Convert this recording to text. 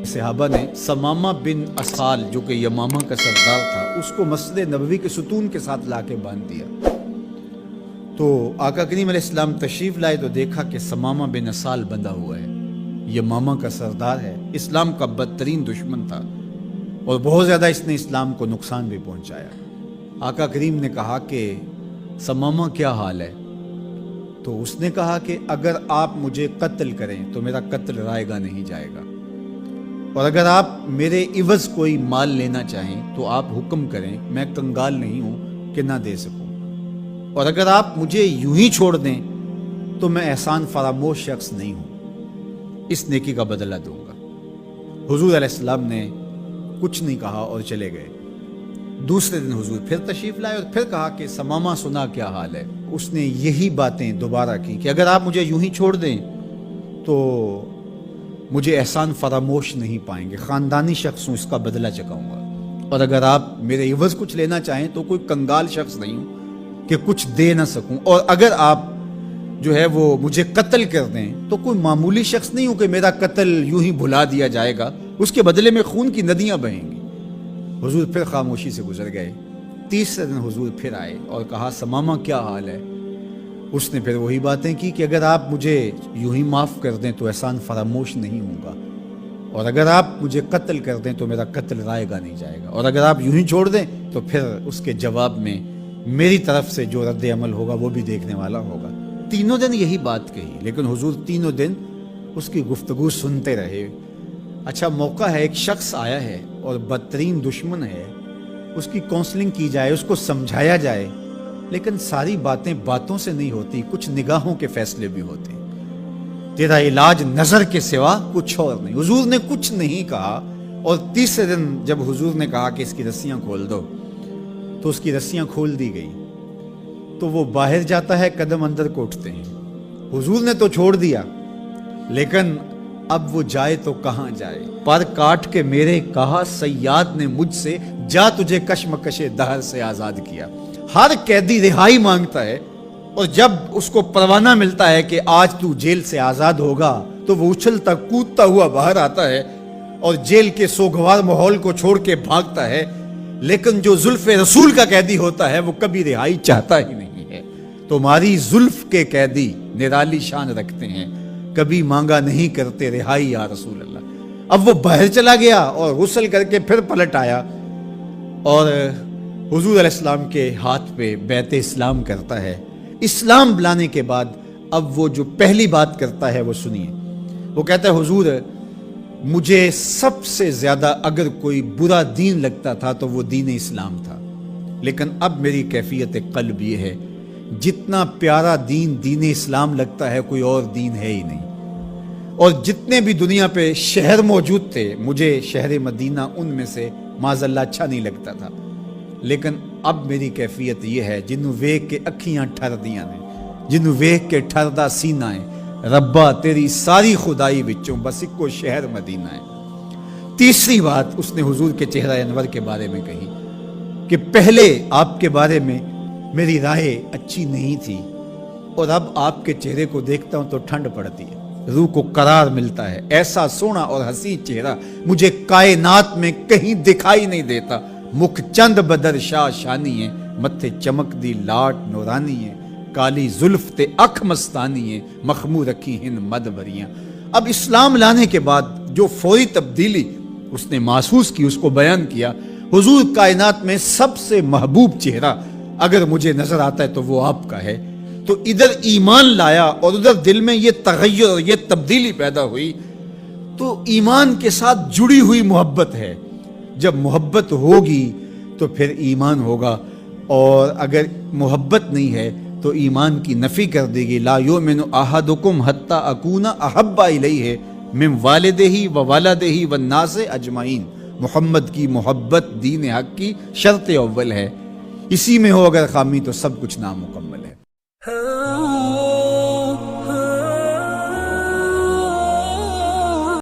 صحابہ نے سمامہ بن اسال جو کہ یمامہ کا سردار تھا اس کو مسجد نبوی کے ستون کے ساتھ لا کے باندھ دیا۔ تو آقا کریم علیہ السلام تشریف لائے تو دیکھا کہ سمامہ بن اسال بندھا ہوا ہے، یمامہ کا سردار ہے، اسلام کا بدترین دشمن تھا اور بہت زیادہ اس نے اسلام کو نقصان بھی پہنچایا۔ آقا کریم نے کہا کہ سمامہ کیا حال ہے؟ تو اس نے کہا کہ اگر آپ مجھے قتل کریں تو میرا قتل رائے گا نہیں جائے گا، اور اگر آپ میرے عوض کوئی مال لینا چاہیں تو آپ حکم کریں، میں کنگال نہیں ہوں کہ نہ دے سکوں، اور اگر آپ مجھے یوں ہی چھوڑ دیں تو میں احسان فراموش شخص نہیں ہوں، اس نیکی کا بدلہ دوں گا۔ حضور علیہ السلام نے کچھ نہیں کہا اور چلے گئے۔ دوسرے دن حضور پھر تشریف لائے اور پھر کہا کہ سمامہ سنا کیا حال ہے؟ اس نے یہی باتیں دوبارہ کی کہ اگر آپ مجھے یوں ہی چھوڑ دیں تو مجھے احسان فراموش نہیں پائیں گے، خاندانی شخص ہوں، اس کا بدلہ چکاؤں گا، اور اگر آپ میرے عوض کچھ لینا چاہیں تو کوئی کنگال شخص نہیں ہوں کہ کچھ دے نہ سکوں، اور اگر آپ جو ہے وہ مجھے قتل کر دیں تو کوئی معمولی شخص نہیں ہوں کہ میرا قتل یوں ہی بھلا دیا جائے گا، اس کے بدلے میں خون کی ندیاں بہیں گی۔ حضور پھر خاموشی سے گزر گئے۔ تیسرے دن حضور پھر آئے اور کہا سمامہ کیا حال ہے؟ اس نے پھر وہی باتیں کی کہ اگر آپ مجھے یوں ہی معاف کر دیں تو احسان فراموش نہیں ہوں گا، اور اگر آپ مجھے قتل کر دیں تو میرا قتل رائے گا نہیں جائے گا، اور اگر آپ یوں ہی چھوڑ دیں تو پھر اس کے جواب میں میری طرف سے جو رد عمل ہوگا وہ بھی دیکھنے والا ہوگا۔ تینوں دن یہی بات کہی، لیکن حضور تینوں دن اس کی گفتگو سنتے رہے۔ اچھا موقع ہے، ایک شخص آیا ہے اور بدترین دشمن ہے، اس کی کونسلنگ کی جائے، اس کو سمجھایا جائے، لیکن ساری باتیں باتوں سے نہیں ہوتی، کچھ نگاہوں کے فیصلے بھی ہوتے ہیں۔ تیرا علاج نظر کے سوا کچھ اور نہیں۔ حضور نے کچھ نہیں کہا، اور تیسرے دن جب حضور نے کہا کہ اس کی رسیاں کھول دو تو اس کی رسیاں کھول دی گئی، تو وہ باہر جاتا ہے، قدم اندر کو اٹھتے ہیں۔ حضور نے تو چھوڑ دیا، لیکن اب وہ جائے تو کہاں جائے؟ پر کاٹ کے میرے کہا سیاد نے مجھ سے، جا تجھے کشمکش دہر سے آزاد کیا۔ ہر قیدی رہائی مانگتا ہے، اور جب اس کو پروانہ ملتا ہے کہ آج تو جیل سے آزاد ہوگا تو وہ اچھلتا کودتا ہوا باہر آتا ہے اور جیل کے سوگوار ماحول کو چھوڑ کے بھاگتا ہے، لیکن جو زلف رسول کا قیدی ہوتا ہے وہ کبھی رہائی چاہتا ہی نہیں ہے۔ تمہاری زلف کے قیدی نرالی شان رکھتے ہیں، کبھی مانگا نہیں کرتے رہائی یا رسول اللہ۔ اب وہ باہر چلا گیا اور غسل کر کے پھر پلٹ آیا اور حضور علیہ السلام کے ہاتھ پہ بیعت اسلام کرتا ہے۔ اسلام لانے کے بعد اب وہ جو پہلی بات کرتا ہے وہ سنیے۔ وہ کہتا ہے حضور مجھے سب سے زیادہ اگر کوئی برا دین لگتا تھا تو وہ دین اسلام تھا، لیکن اب میری کیفیت قلب یہ ہے، جتنا پیارا دین دین اسلام لگتا ہے کوئی اور دین ہے ہی نہیں، اور جتنے بھی دنیا پہ شہر موجود تھے مجھے شہر مدینہ ان میں سے معاذ اللہ اچھا نہیں لگتا تھا، لیکن اب میری کیفیت یہ ہے جنوں ویکھ کے اکھیاں ٹھر دیاں نے، جنوں ویکھ کے ٹھردا سینہ ہے، ربا تیری ساری خدائی وچوں بس اکو شہر مدینہ ہے۔ تیسری بات اس نے حضور کے چہرہ انور کے بارے میں کہی کہ پہلے آپ کے بارے میں میری رائے اچھی نہیں تھی، اور اب آپ کے چہرے کو دیکھتا ہوں تو ٹھنڈ پڑتی ہے، روح کو قرار ملتا ہے، ایسا سونا اور حسین چہرہ مجھے کائنات میں کہیں دکھائی نہیں دیتا۔ مکھ چند بدر شاہ شانی ہے، متھے چمک دی لاٹ نورانی ہے، کالی زلف تے اکھ مستانی ہے، مخمور رکھی ہن مد بھریاں۔ اب اسلام لانے کے بعد جو فوری تبدیلی اس نے محسوس کی اس کو بیان کیا۔ حضور کائنات میں سب سے محبوب چہرہ اگر مجھے نظر آتا ہے تو وہ آپ کا ہے۔ تو ادھر ایمان لایا اور ادھر دل میں یہ تغیر اور یہ تبدیلی پیدا ہوئی، تو ایمان کے ساتھ جڑی ہوئی محبت ہے۔ جب محبت ہوگی تو پھر ایمان ہوگا، اور اگر محبت نہیں ہے تو ایمان کی نفی کر دے گی۔ لا یؤمن احدکم حتی اکون احب الیہ من والدہ و والدہ والناس اجمعین۔ محمد کی محبت دین حق کی شرط اول ہے، اسی میں ہو اگر خامی تو سب کچھ نامکمل۔